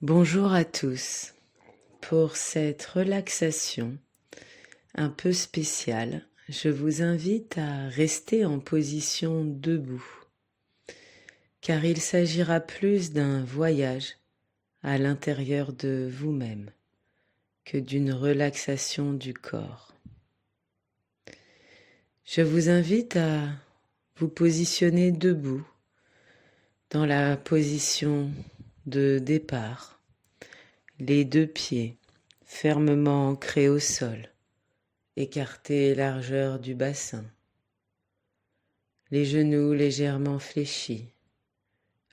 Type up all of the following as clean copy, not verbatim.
Bonjour à tous. Pour cette relaxation un peu spéciale, je vous invite à rester en position debout, car il s'agira plus d'un voyage à l'intérieur de vous-même que d'une relaxation du corps. Je vous invite à vous positionner debout dans la position de départ, les deux pieds fermement ancrés au sol, écartés largeur du bassin, les genoux légèrement fléchis,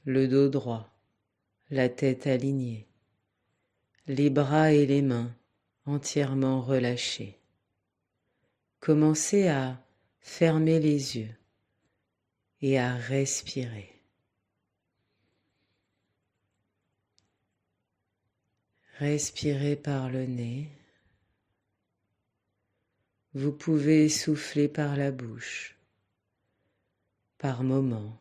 le dos droit, la tête alignée, les bras et les mains entièrement relâchés. Commencez à fermer les yeux et à respirer. Respirez par le nez. Vous pouvez souffler par la bouche, par moments,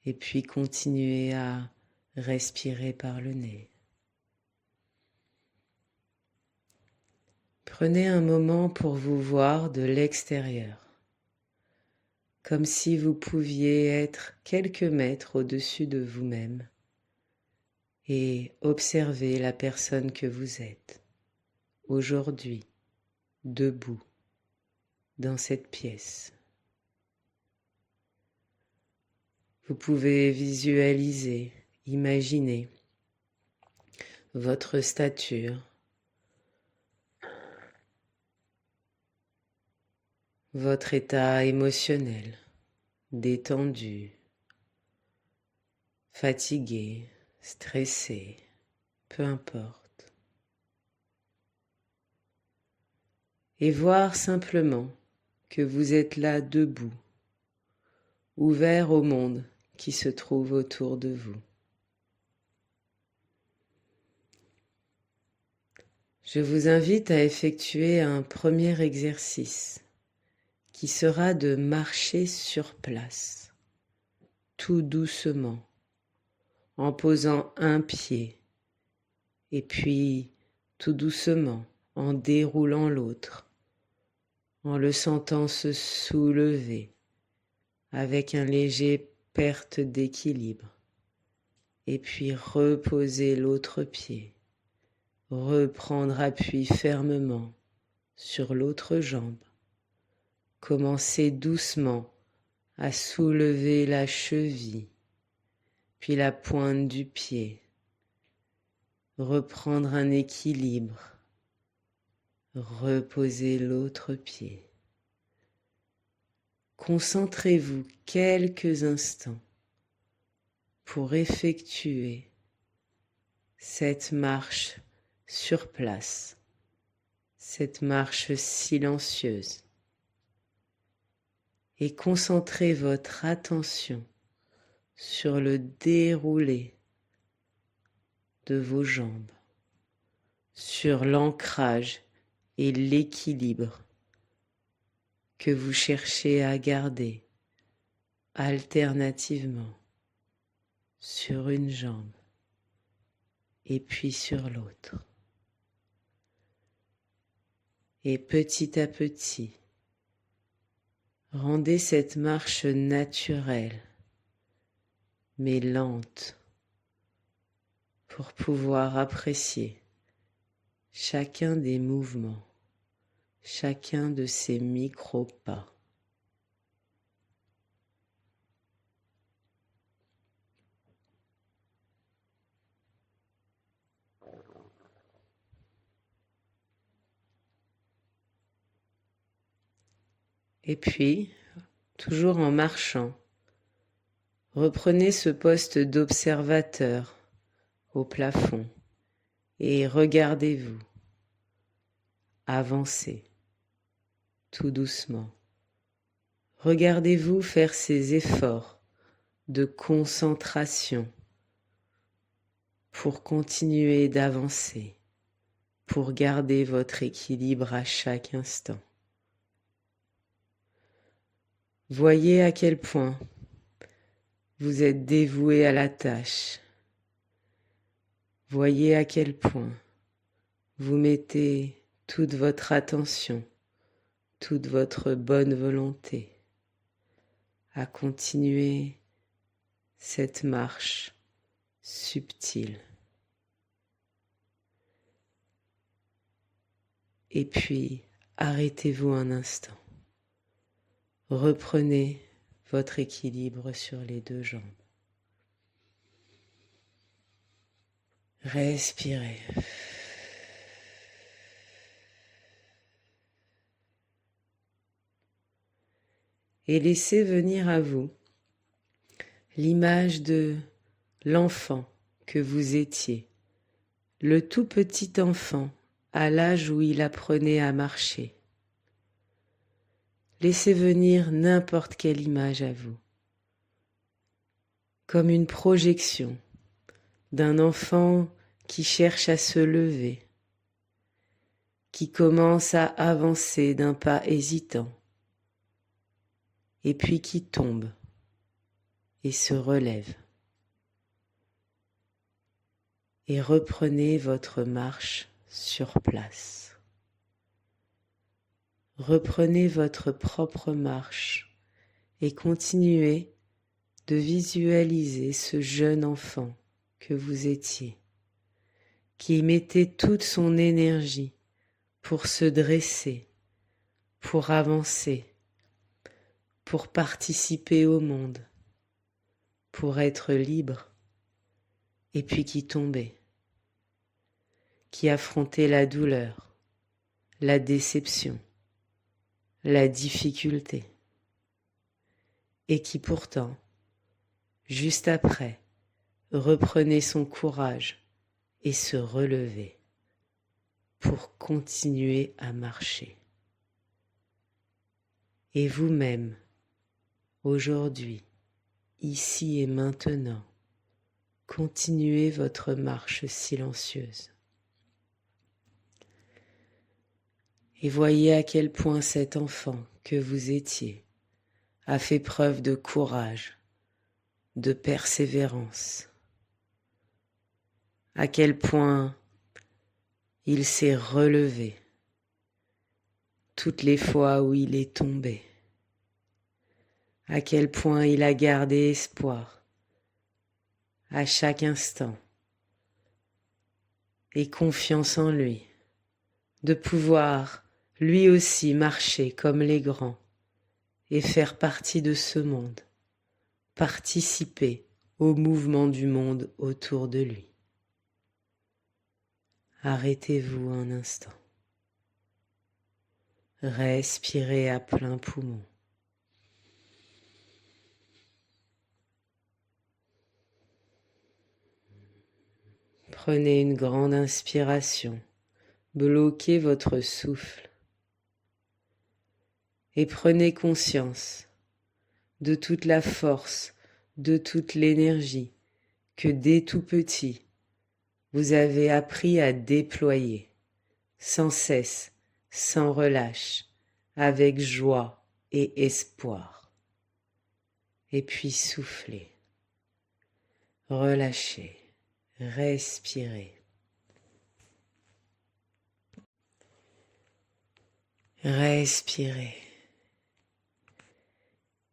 et puis continuer à respirer par le nez. Prenez un moment pour vous voir de l'extérieur, comme si vous pouviez être quelques mètres au-dessus de vous-même et observer la personne que vous êtes, aujourd'hui, debout, dans cette pièce. Vous pouvez visualiser, imaginer votre stature, votre état émotionnel, détendu, fatigué, stressé, peu importe. Et voir simplement que vous êtes là debout, ouvert au monde qui se trouve autour de vous. Je vous invite à effectuer un premier exercice qui sera de marcher sur place, tout doucement, en posant un pied et puis tout doucement en déroulant l'autre, en le sentant se soulever avec un léger perte d'équilibre et puis reposer l'autre pied, reprendre appui fermement sur l'autre jambe, commencer doucement à soulever la cheville, puis la pointe du pied, reprendre un équilibre, reposer l'autre pied. Concentrez-vous quelques instants pour effectuer cette marche sur place, cette marche silencieuse, et concentrez votre attention sur le déroulé de vos jambes, sur l'ancrage et l'équilibre que vous cherchez à garder alternativement sur une jambe et puis sur l'autre. Et petit à petit, rendez cette marche naturelle, mais lente, pour pouvoir apprécier chacun des mouvements, chacun de ces micro-pas. Et puis, toujours en marchant, reprenez ce poste d'observateur au plafond et regardez-vous avancer tout doucement. Regardez-vous faire ces efforts de concentration pour continuer d'avancer, pour garder votre équilibre à chaque instant. Voyez à quel point vous êtes dévoué à la tâche Voyez à quel point vous mettez toute votre attention, toute votre bonne volonté à continuer cette marche subtile. Et puis, arrêtez-vous un instant. Reprenez votre équilibre sur les deux jambes. Respirez. Et laissez venir à vous l'image de l'enfant que vous étiez, le tout petit enfant à l'âge où il apprenait à marcher. Laissez venir n'importe quelle image à vous, comme une projection d'un enfant qui cherche à se lever, qui commence à avancer d'un pas hésitant, et puis qui tombe et se relève. Et reprenez votre marche sur place. Reprenez votre propre marche et continuez de visualiser ce jeune enfant que vous étiez, qui mettait toute son énergie pour se dresser, pour avancer, pour participer au monde, pour être libre, et puis qui tombait, qui affrontait la douleur, la déception, la difficulté, et qui pourtant, juste après, reprenait son courage et se relevait pour continuer à marcher. Et vous-même, aujourd'hui, ici et maintenant, continuez votre marche silencieuse. Et voyez à quel point cet enfant que vous étiez a fait preuve de courage, de persévérance. À quel point il s'est relevé toutes les fois où il est tombé. À quel point il a gardé espoir à chaque instant et confiance en lui, de pouvoir lui aussi marcher comme les grands et faire partie de ce monde, participer au mouvement du monde autour de lui. Arrêtez-vous un instant. Respirez à plein poumon. Prenez une grande inspiration, bloquez votre souffle et prenez conscience de toute la force, de toute l'énergie que dès tout petit, vous avez appris à déployer sans cesse, sans relâche, avec joie et espoir. Et puis soufflez, relâchez, respirez. Respirez.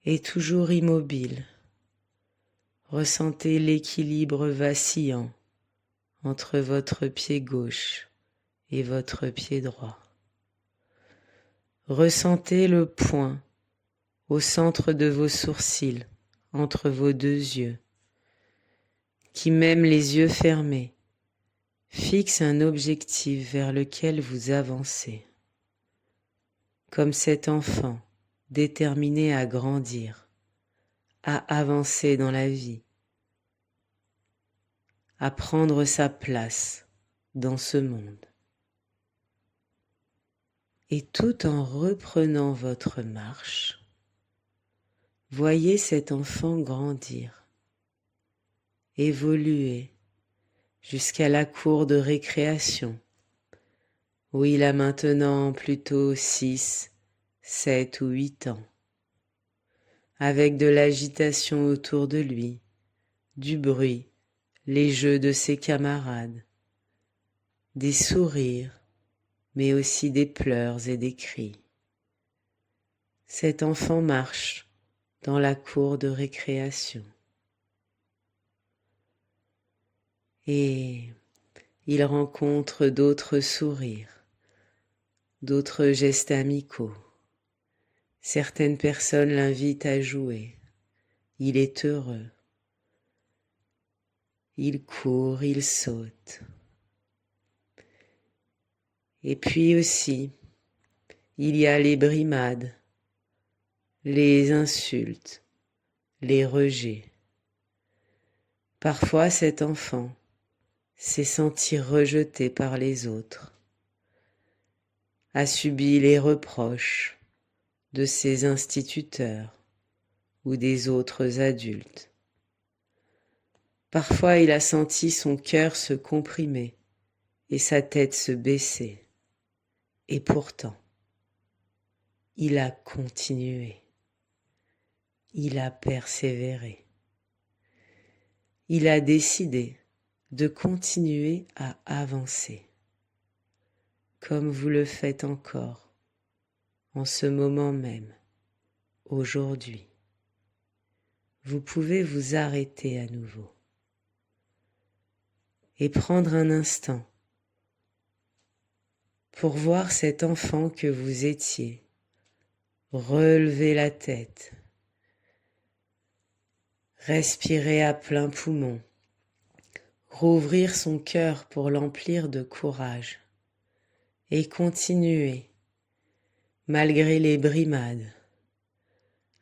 Et toujours immobile, ressentez l'équilibre vacillant entre votre pied gauche et votre pied droit. Ressentez le point au centre de vos sourcils, entre vos deux yeux, qui même les yeux fermés, fixe un objectif vers lequel vous avancez, comme cet enfant déterminé à grandir, à avancer dans la vie, à prendre sa place dans ce monde. Et tout en reprenant votre marche, voyez cet enfant grandir, évoluer jusqu'à la cour de récréation, où il a maintenant plutôt 6, 7 ou 8 ans, avec de l'agitation autour de lui, du bruit, les jeux de ses camarades, des sourires, mais aussi des pleurs et des cris. Cet enfant marche dans la cour de récréation et il rencontre d'autres sourires, d'autres gestes amicaux. Certaines personnes l'invitent à jouer. Il est heureux. Il court, il saute. Et puis aussi, il y a les brimades, les insultes, les rejets. Parfois cet enfant s'est senti rejeté par les autres, a subi les reproches de ses instituteurs ou des autres adultes. Parfois il a senti son cœur se comprimer et sa tête se baisser. Et pourtant, il a continué. Il a persévéré. Il a décidé de continuer à avancer, comme vous le faites encore, en ce moment même, aujourd'hui. Vous pouvez vous arrêter à nouveau et prendre un instant pour voir cet enfant que vous étiez, relever la tête, respirer à plein poumon, rouvrir son cœur pour l'emplir de courage et continuer, malgré les brimades,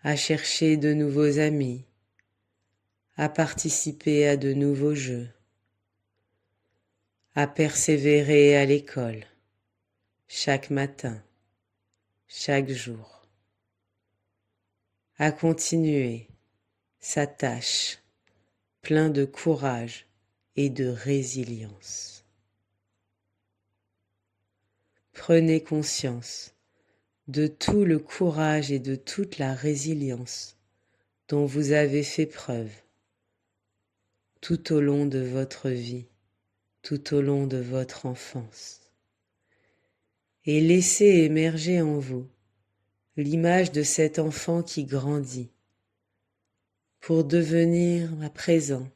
à chercher de nouveaux amis, à participer à de nouveaux jeux, à persévérer à l'école, chaque matin, chaque jour, à continuer sa tâche, plein de courage et de résilience. Prenez conscience de tout le courage et de toute la résilience dont vous avez fait preuve tout au long de votre vie, tout au long de votre enfance. Et laissez émerger en vous l'image de cet enfant qui grandit pour devenir à présent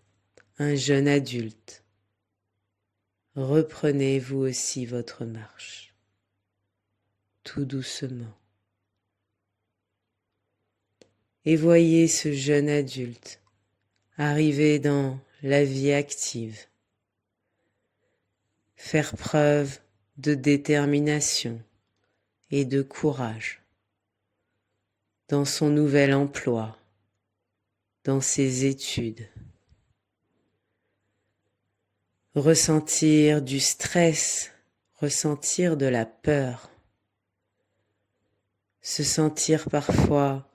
un jeune adulte. Reprenez vous aussi votre marche, tout doucement. Et voyez ce jeune adulte arriver dans la vie active, faire preuve de détermination et de courage dans son nouvel emploi, dans ses études. Ressentir du stress, ressentir de la peur, se sentir parfois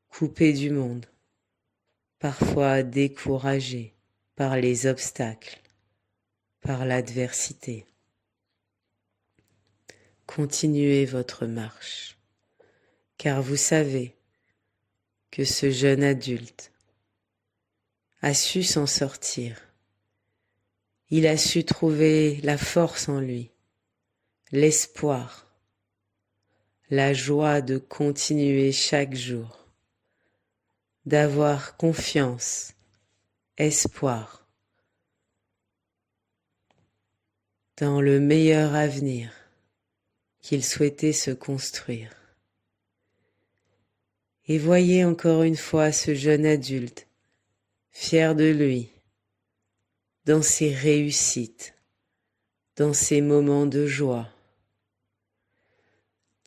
coupé du monde, parfois découragé par les obstacles, par l'adversité. Continuez votre marche, car vous savez que ce jeune adulte a su s'en sortir. Il a su trouver la force en lui, l'espoir, la joie de continuer chaque jour, d'avoir confiance, espoir dans le meilleur avenir qu'il souhaitait se construire. Et voyez encore une fois ce jeune adulte, fier de lui, dans ses réussites, dans ses moments de joie,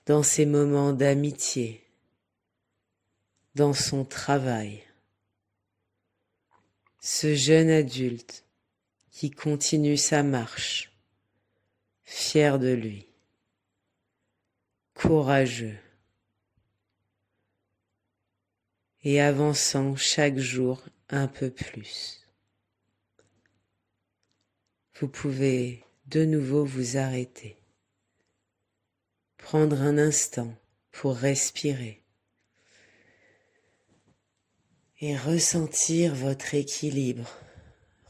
dans ses moments d'amitié, dans son travail. Ce jeune adulte qui continue sa marche, fier de lui, courageux, et avançant chaque jour un peu plus. Vous pouvez de nouveau vous arrêter, prendre un instant pour respirer et ressentir votre équilibre,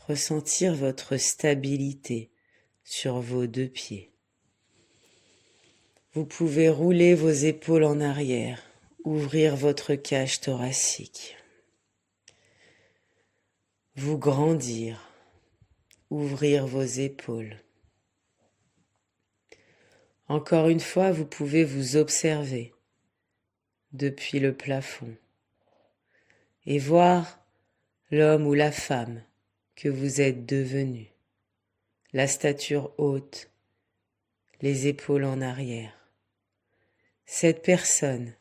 ressentir votre stabilité sur vos deux pieds. Vous pouvez rouler vos épaules en arrière, ouvrir votre cage thoracique, vous grandir, ouvrir vos épaules. Encore une fois, vous pouvez vous observer depuis le plafond et voir l'homme ou la femme que vous êtes devenu, la stature haute, les épaules en arrière. Cette personne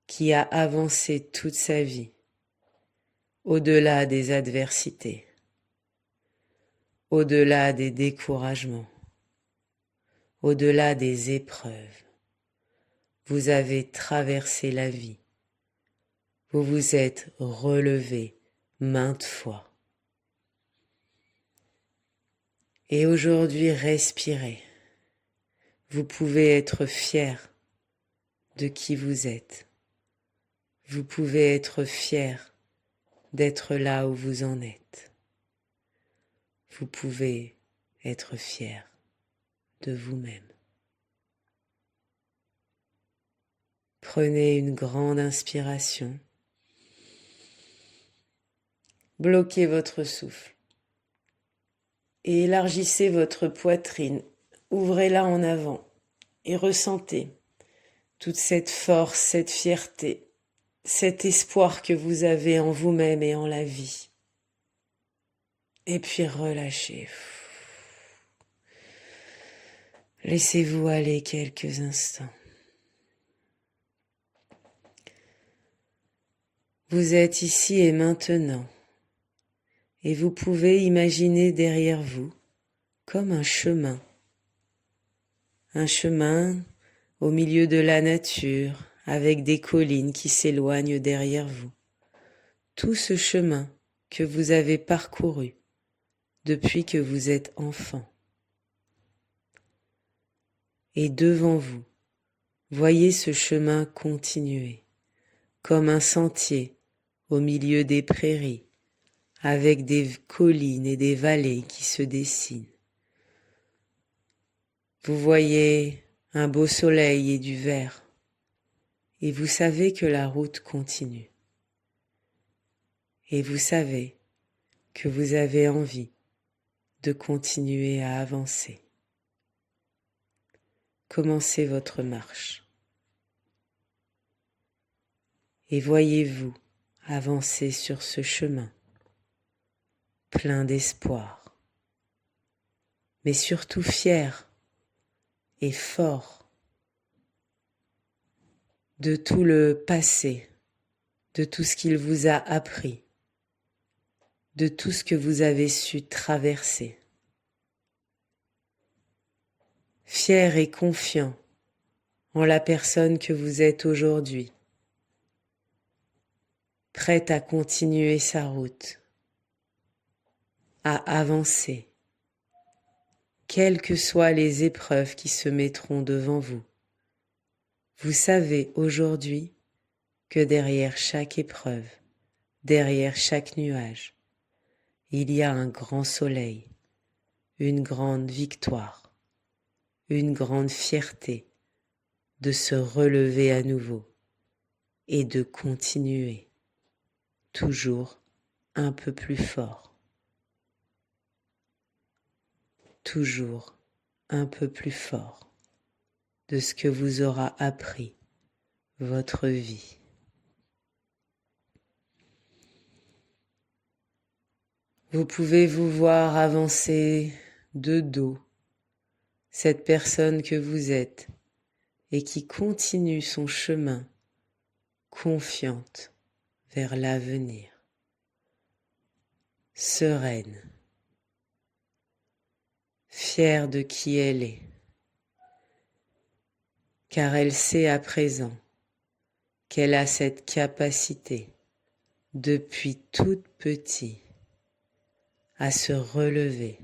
qui a avancé toute sa vie, au-delà des adversités, au-delà des découragements, au-delà des épreuves. Vous avez traversé la vie. Vous vous êtes relevé maintes fois. Et aujourd'hui, respirez. Vous pouvez être fier de qui vous êtes. Vous pouvez être fier d'être là où vous en êtes. Vous pouvez être fier de vous-même. Prenez une grande inspiration. Bloquez votre souffle et élargissez votre poitrine. Ouvrez-la en avant et ressentez toute cette force, cette fierté, cet espoir que vous avez en vous-même et en la vie. Et puis relâchez. Laissez-vous aller quelques instants. Vous êtes ici et maintenant, et vous pouvez imaginer derrière vous comme un chemin au milieu de la nature, avec des collines qui s'éloignent derrière vous. Tout ce chemin que vous avez parcouru depuis que vous êtes enfant. Et devant vous, voyez ce chemin continuer, comme un sentier au milieu des prairies, avec des collines et des vallées qui se dessinent. Vous voyez un beau soleil et du vert, et vous savez que la route continue. Et vous savez que vous avez envie de continuer à avancer. Commencez votre marche. Et voyez-vous avancer sur ce chemin, plein d'espoir, mais surtout fier et fort de tout le passé, de tout ce qu'il vous a appris, de tout ce que vous avez su traverser. Fier et confiant en la personne que vous êtes aujourd'hui, prête à continuer sa route, à avancer, quelles que soient les épreuves qui se mettront devant vous. Vous savez aujourd'hui que derrière chaque épreuve, derrière chaque nuage, il y a un grand soleil, une grande victoire, une grande fierté de se relever à nouveau et de continuer toujours un peu plus fort, toujours un peu plus fort de ce que vous aura appris votre vie. Vous pouvez vous voir avancer de dos, cette personne que vous êtes et qui continue son chemin confiante vers l'avenir, sereine, fière de qui elle est, car elle sait à présent qu'elle a cette capacité depuis toute petite à se relever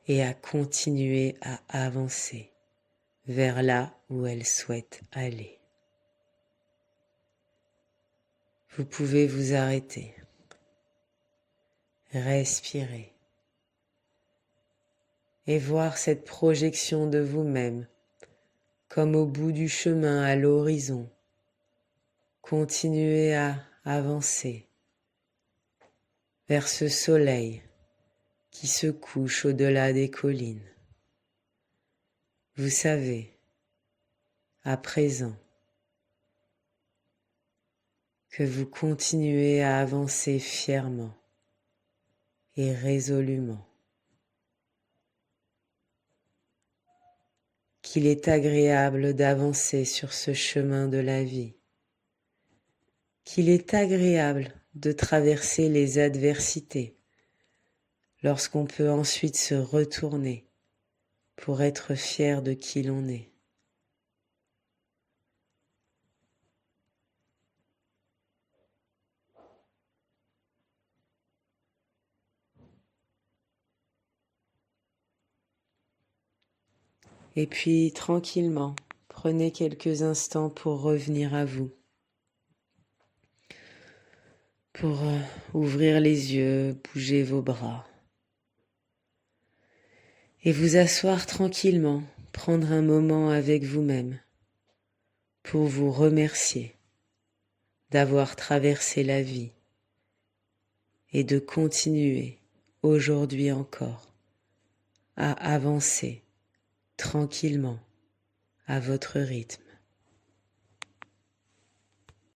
et à continuer à avancer vers là où elle souhaite aller. Vous pouvez vous arrêter, Respirez et voir cette projection de vous-même comme au bout du chemin à l'horizon. Continuez à avancer vers ce soleil qui se couche au-delà des collines. Vous savez, à présent, que vous continuez à avancer fièrement et résolument, qu'il est agréable d'avancer sur ce chemin de la vie, qu'il est agréable de traverser les adversités lorsqu'on peut ensuite se retourner pour être fier de qui l'on est. Et puis, tranquillement, prenez quelques instants pour revenir à vous, pour ouvrir les yeux, bouger vos bras, et vous asseoir tranquillement, prendre un moment avec vous-même pour vous remercier d'avoir traversé la vie et de continuer aujourd'hui encore à avancer tranquillement à votre rythme.